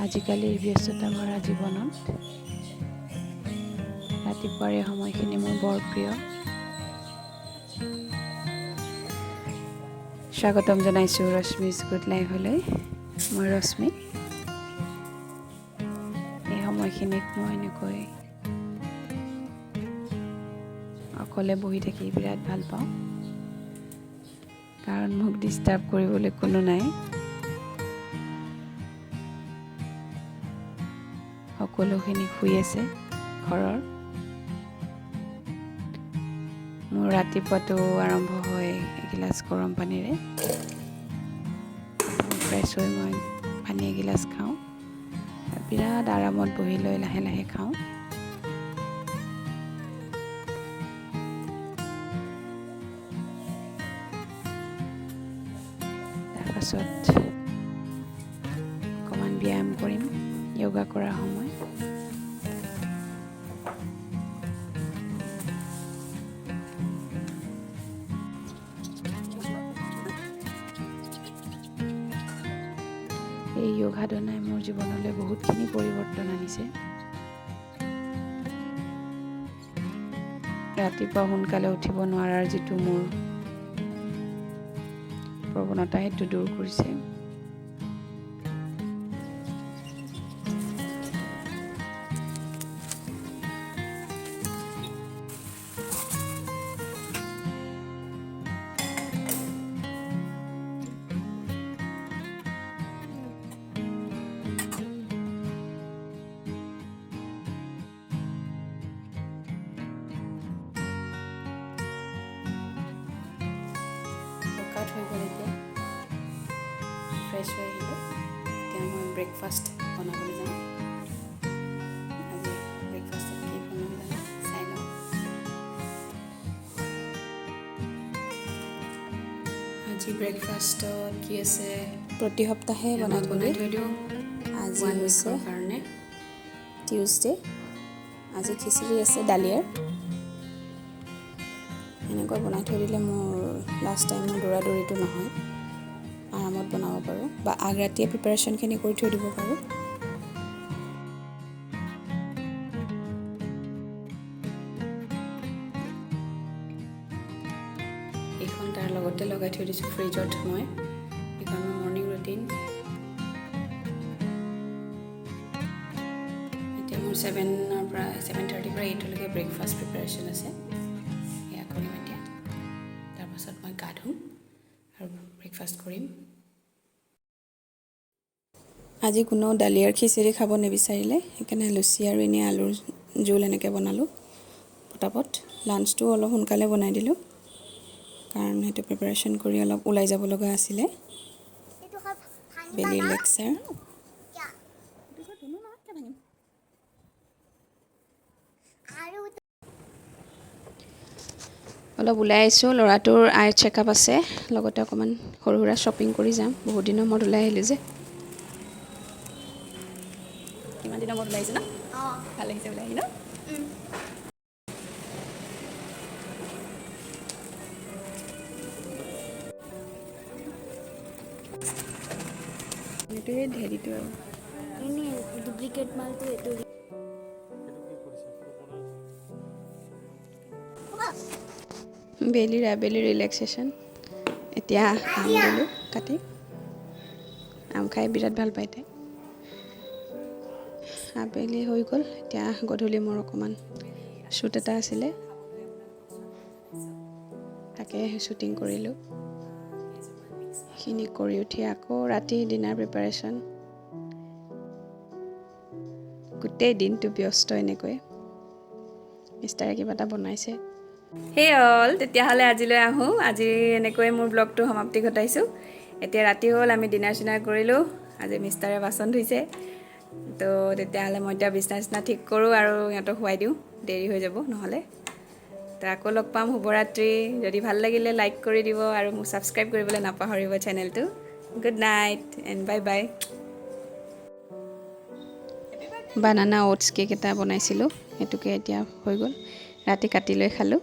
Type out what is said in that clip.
আজিকালিৰ ব্যস্ততা ভৰা জীৱনত ৰাতিপুৱাৰ এই সময়খিনি মোৰ বৰ প্ৰিয়। স্বাগতম জনাইছোঁ ৰশ্মিজ গুড লাইফলৈ। মই ৰশ্মি। এই সময়খিনিত মই এনেকৈ অকলে বহি থাকি বিৰাট ভাল পাওঁ, কাৰণ মোক ডিষ্টাৰ্ব কৰিবলৈ কোনো নাই। সকলোখিনি শুই আছে ঘৰৰ। মোৰ ৰাতিপুৱাটো আৰম্ভ হয় এগিলাচ গৰম পানীৰে। ফ্ৰেছ হৈ মই পানী এগিলাচ খাওঁ, বিৰাট আৰামত বহি লৈ লাহে লাহে খাওঁ। তাৰপাছত অকণমান ব্যায়াম কৰিম, য়োগা কৰাৰ সময়। এই য়োগ সাধনাই মোৰ জীৱনলৈ বহুতখিনি পৰিৱৰ্তন আনিছে। ৰাতিপুৱা সোনকালে উঠিব নোৱাৰাৰ যিটো মোৰ প্ৰৱণতা, সেইটো দূৰ কৰিছে। হৈ গ'ল, এতিয়া ফ্ৰেছ হৈ আহিলোঁ। এতিয়া মই ব্ৰেকফাষ্ট বনাবলৈ যাওঁ। আজি ব্ৰেকফাষ্টত কি বনাওঁ চাই লওঁ। আজি ব্ৰেকফাষ্টত কি আছে, প্ৰতি সপ্তাহে বনাই থৈ দিওঁ। আজি হৈছে কাৰণে টিউজডে। আজি খিচিৰি আছে দালিৰ। এনেকৈ বনাই থৈ দিলে মোৰ লাষ্ট টাইমৰ দৌৰাদৌৰিটো নহয়, আৰামত বনাব পাৰোঁ, বা আগ ৰাতিয়ে প্ৰিপাৰেশ্যনখিনি কৰি থৈ দিব পাৰোঁ। এইখন তাৰ লগতে লগাই থৈ দিছোঁ ফ্ৰিজত। মই এইখন মোৰ মৰ্ণিং ৰুটিন। এতিয়া মোৰ 7:30 পৰা 8লৈকে ব্ৰেকফাষ্ট প্ৰিপাৰেশ্যন আছে। কৰিম এতিয়া। তাৰপাছত মই গা ধুম আৰু ব্ৰেকফাষ্ট কৰিম। আজি কোনো দালি আৰু খিচিৰি খাব নিবিচাৰিলে, সেইকাৰণে লুচি আৰু এনেই আলুৰ জোল এনেকৈ বনালোঁ পটাপট। লাঞ্চটো অলপ সোনকালে বনাই দিলোঁ, কাৰণ সেইটো প্ৰিপাৰেশ্যন কৰি অলপ ওলাই যাব লগা আছিলে। বেলিৰ লেকচাৰ। অলপ ওলাই আহিছোঁ, ল'ৰাটোৰ আই চেকআপ আছে, লগতে অকণমান সৰু সুৰা শ্বপিং কৰি যাম। বহুত দিনৰ মূৰত ওলাই আহিলোঁ যে। কিমান দিনৰ মূৰত ওলাই আহিছে ন? ভাল লাগিছে ওলাই আহি ন? এইটোৱে হেৰিটো আৰু ডুপ্লিকেট মালটো এইটো। আবেলি ৰিলেক্সেশ্যন। এতিয়া আম দিলোঁ কাটি। আম খাই বিৰাট ভাল পায় তাই। আবেলি হৈ গ'ল, এতিয়া গধূলি মোৰ অকণমান শ্বুট এটা আছিলে, তাকে শ্বুটিং কৰিলোঁ। সেইখিনি কৰি উঠি আকৌ ৰাতি ডিনাৰ প্ৰিপাৰেশ্যন। গোটেই দিনটো ব্যস্ত এনেকৈ। মিষ্টাৰে কিবা এটা বনাইছে। সেই হ'ল, তেতিয়াহ'লে আজিলৈ আহোঁ। আজি এনেকৈ মোৰ ব্লগটো সমাপ্তি ঘটাইছোঁ। এতিয়া ৰাতি হ'ল, আমি ডিনাৰ চিনাৰ কৰিলোঁ। আজি মিষ্টাৰে বাচন ধুইছে, তো তেতিয়াহ'লে মই এতিয়া বিচনা ঠিক কৰোঁ আৰু সিহঁতক শুৱাই দিওঁ, দেৰি হৈ যাব নহ'লে। তো আকৌ লগ পাম। শুভৰাত্ৰি। যদি ভাল লাগিলে লাইক কৰি দিব আৰু মোক ছাবস্ক্ৰাইব কৰিবলৈ নাপাহৰিব চেনেলটো। Good night and bye bye. Banana oats cake এটা বনাইছিলোঁ, সেইটোকে এতিয়া হৈ গ'ল। ৰাতি কাটি লৈ খালোঁ।